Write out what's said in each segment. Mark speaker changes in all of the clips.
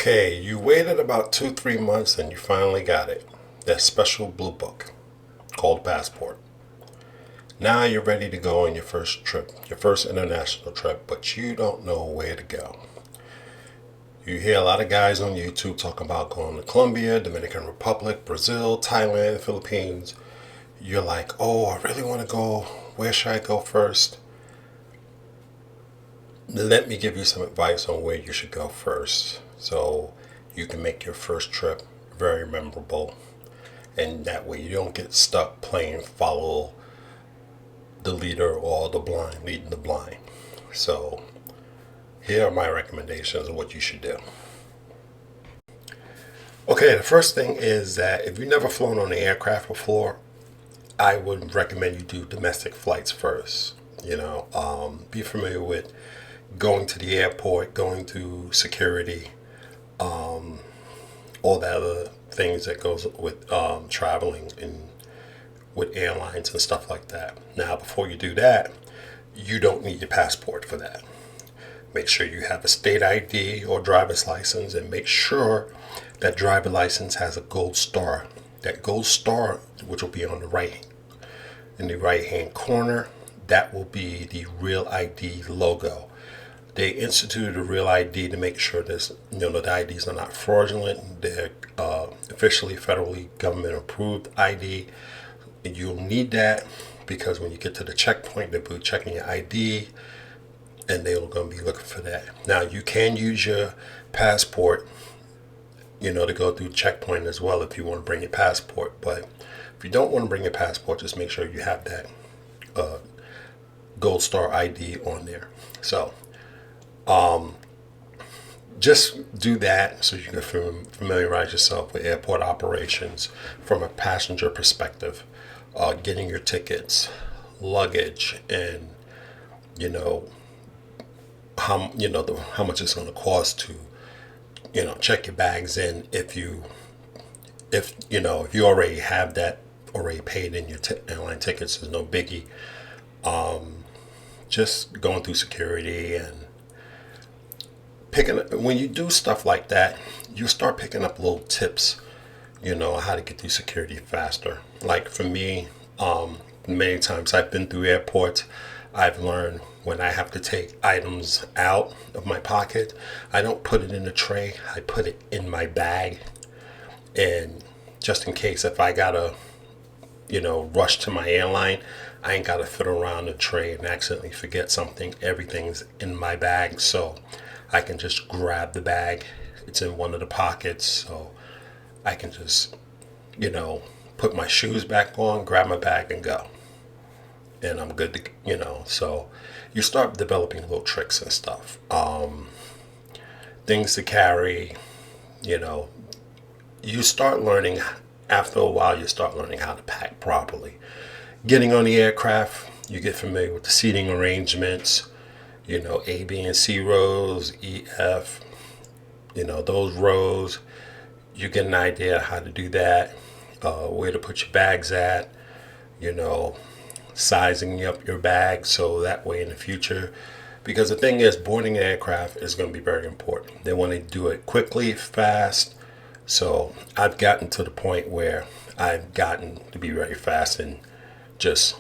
Speaker 1: Okay, you waited about 2, 3 months and you finally got it. That special blue book called Passport. Now you're ready to go on your first trip, your first international trip, but you don't know where to go. You hear a lot of guys on YouTube talk about going to Colombia, Dominican Republic, Brazil, Thailand, Philippines. You're like, oh, I really want to go. Where should I go first? Let me give you some advice on where you should go first so you can make your first trip very memorable, and that way you don't get stuck playing follow the leader or the blind leading the blind. So here are my recommendations of what you should do. Okay, the first thing is that if you've never flown on an aircraft before, I would recommend you do domestic flights first. Be familiar with going to the airport, going through security, all the other things that goes with traveling and with airlines and stuff like that. Now, before you do that, you don't need your passport for that. Make sure you have a state ID or driver's license, and make sure that driver license has a gold star. That gold star, which will be on the right, in the right hand corner, that will be the Real ID logo. They instituted a Real ID to make sure that the IDs are not fraudulent. They're officially federally government approved ID. And you'll need that because when you get to the checkpoint, they'll be checking your ID, and they're going to be looking for that. Now, you can use your passport, to go through checkpoint as well if you want to bring your passport. But if you don't want to bring your passport, just make sure you have that gold star ID on there. So just do that so you can familiarize yourself with airport operations from a passenger perspective, getting your tickets, luggage, and how much it's going to cost to check your bags in. If you already have that already paid in your airline tickets, there's no biggie. Just going through security and when you do stuff like that, you start picking up little tips, how to get through security faster. Like for me, many times I've been through airports, I've learned when I have to take items out of my pocket, I don't put it in a tray, I put it in my bag. And just in case if I gotta, rush to my airline, I ain't gotta fit around the tray and accidentally forget something. Everything's in my bag, so I can just grab the bag. It's in one of the pockets, so I can just, put my shoes back on, grab my bag, and go. And I'm good to, so you start developing little tricks and stuff. Things to carry, you start learning, after a while, you start learning how to pack properly. Getting on the aircraft, you get familiar with the seating arrangements, A, B, and C rows, E, F, those rows. You get an idea how to do that, where to put your bags at, sizing up your bag so that way in the future. Because the thing is, boarding an aircraft is going to be very important. They want to do it quickly, fast. So I've gotten to the point where I've gotten to be very fast and just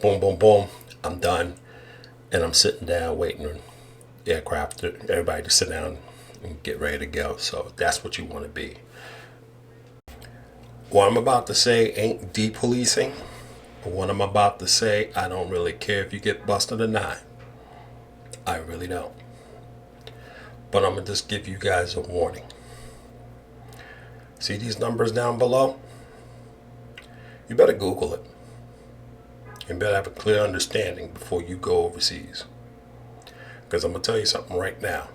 Speaker 1: boom, boom, boom, I'm done. And I'm sitting down waiting on the aircraft, everybody to sit down and get ready to go. So that's what you want to be. What I'm about to say ain't de-policing. What I'm about to say, I don't really care if you get busted or not. I really don't. But I'm going to just give you guys a warning. See these numbers down below? You better Google it. You better have a clear understanding before you go overseas. Because I'm going to tell you something right now.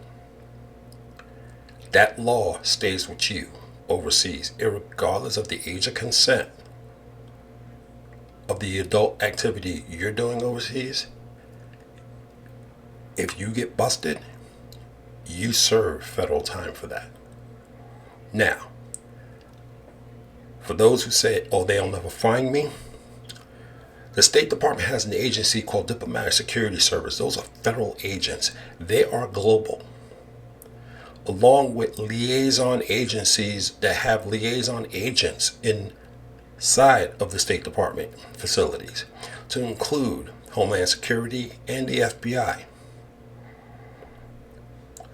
Speaker 1: That law stays with you overseas, regardless of the age of consent of the adult activity you're doing overseas. If you get busted, you serve federal time for that. Now, for those who say, oh, they'll never find me, the State Department has an agency called Diplomatic Security Service. Those are federal agents. They are global. along with liaison agencies that have liaison agents inside of the State Department facilities, to include Homeland Security and the FBI.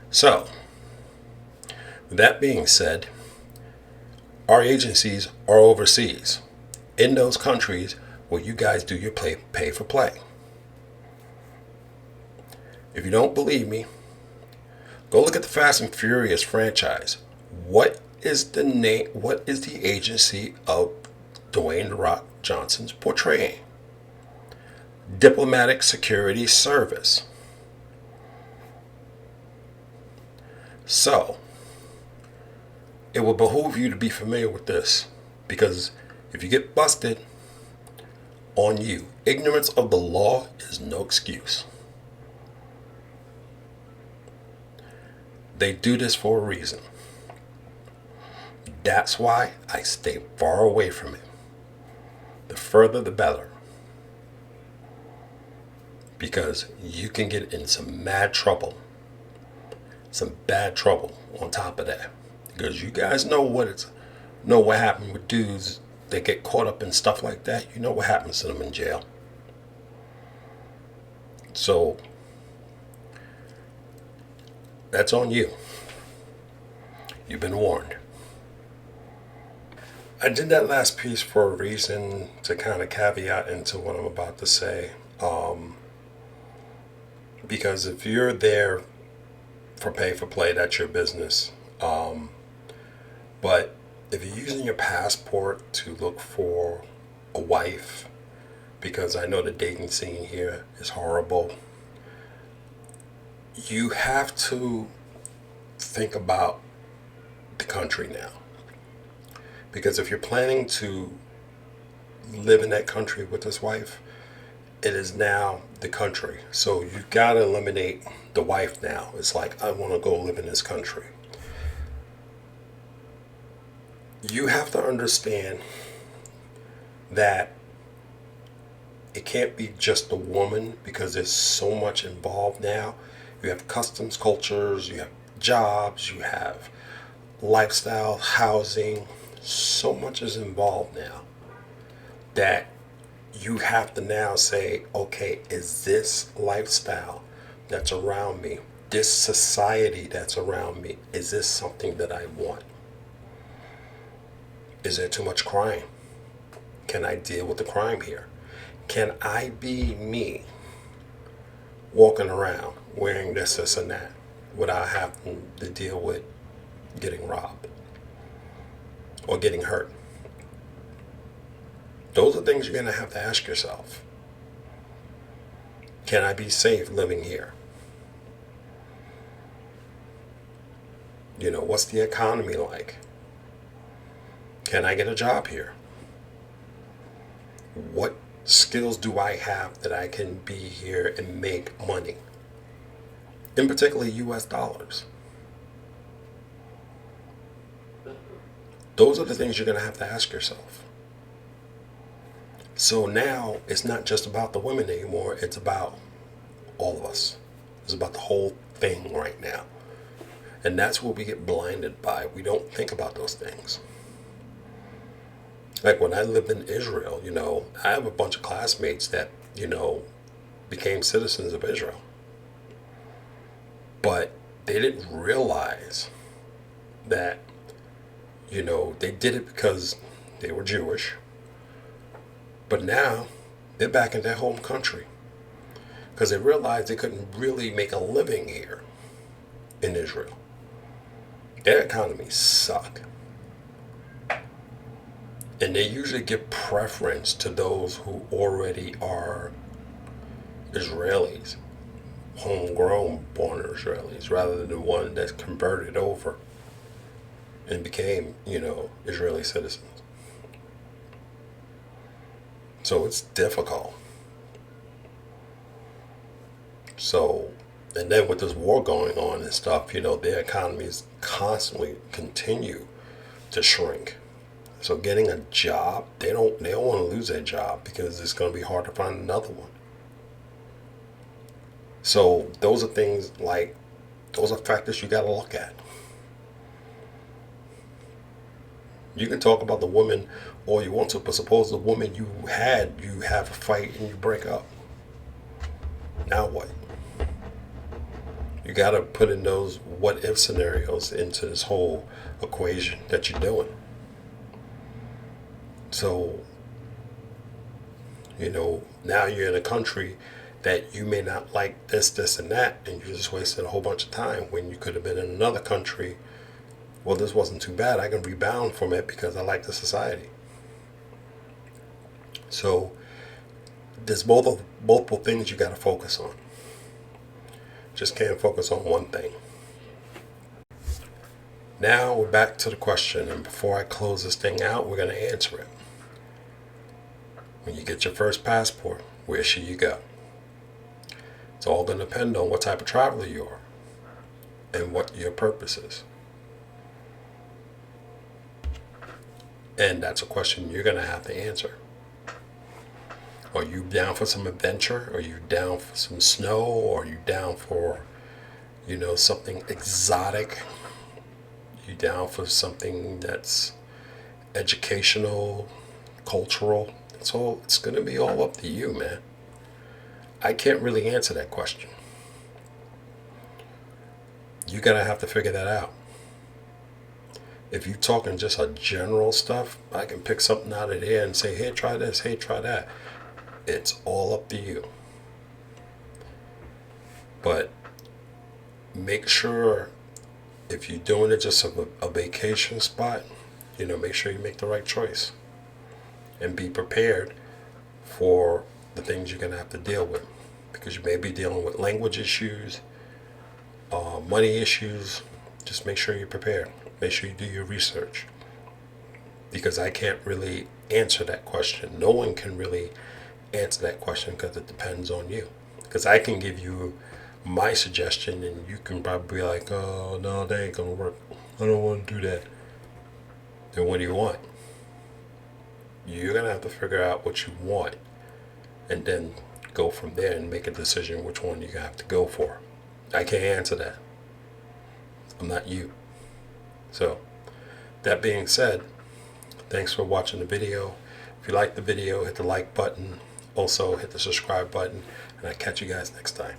Speaker 1: So, with that being said, our agencies are overseas, in those countries where you guys do your pay for play. If you don't believe me, go look at the Fast and Furious franchise. What is the name? What is the agency of Dwayne "The Rock" Johnson's portraying? Diplomatic Security Service. So, it will behoove you to be familiar with this, because if you get busted, on you. Ignorance of the law is no excuse. They do this for a reason. That's why I stay far away from it. The further the better. Because you can get in some mad trouble. Some bad trouble on top of that. Because you guys know what happened with dudes that get caught up in stuff like that. You know what happens to them in jail. So that's on you. You've been warned. I did that last piece for a reason, to kind of caveat into what I'm about to say. Because if you're there for pay for play, that's your business. But if you're using your passport to look for a wife, because I know the dating scene here is horrible, you have to think about the country now. Because if you're planning to live in that country with this wife, it is now the country. So you've got to eliminate the wife now. It's like, I want to go live in this country. You have to understand that it can't be just a woman, because there's so much involved now. You have customs, cultures, you have jobs, you have lifestyle, housing. So much is involved now that you have to now say, okay, is this lifestyle that's around me, this society that's around me, is this something that I want? Is there too much crime? Can I deal with the crime here? Can I be me, walking around wearing this and that, without having to deal with getting robbed or getting hurt? Those are things you're going to have to ask yourself. Can I be safe living here? What's the economy like? Can I get a job here? What skills do I have that I can be here and make money? In particular, US dollars. Those are the things you're going to have to ask yourself. So now it's not just about the women anymore. It's about all of us. It's about the whole thing right now. And that's what we get blinded by. We don't think about those things. Like when I lived in Israel, I have a bunch of classmates that, became citizens of Israel. But they didn't realize that, they did it because they were Jewish. But now they're back in their home country because they realized they couldn't really make a living here in Israel. Their economies suck. And they usually give preference to those who already are Israelis, homegrown, born Israelis, rather than the one that's converted over and became, Israeli citizens. So it's difficult. So, and then with this war going on and stuff, their economies constantly continue to shrink. So getting a job, they don't want to lose their job because it's going to be hard to find another one. So those are things those are factors you got to look at. You can talk about the woman all you want to, but suppose the woman you have a fight and you break up. Now what? You got to put in those what if scenarios into this whole equation that you're doing. So, now you're in a country that you may not like this, and that, and you just wasted a whole bunch of time when you could have been in another country. Well, this wasn't too bad. I can rebound from it because I like the society. So, there's multiple things you got to focus on. Just can't focus on one thing. Now we're back to the question, and before I close this thing out, we're going to answer it. When you get your first passport, where should you go? It's all going to depend on what type of traveler you are and what your purpose is. And that's a question you're going to have to answer. Are you down for some adventure? Are you down for some snow? Or are you down for, something exotic? Are you down for something that's educational, cultural? It's going to be all up to you, man. I can't really answer that question. You're going to have to figure that out. If you're talking just a general stuff, I can pick something out of there and say, hey, try this, hey, try that. It's all up to you. But make sure if you're doing it just a vacation spot, make sure you make the right choice. And be prepared for the things you're going to have to deal with. Because you may be dealing with language issues, money issues. Just make sure you're prepared. Make sure you do your research. Because I can't really answer that question. No one can really answer that question because it depends on you. Because I can give you my suggestion and you can probably be like, oh, no, that ain't going to work. I don't want to do that. Then what do you want? You're going to have to figure out what you want and then go from there and make a decision which one you have to go for. I can't answer that. I'm not you. So, that being said, thanks for watching the video. If you like the video, hit the like button. Also, hit the subscribe button. And I'll catch you guys next time.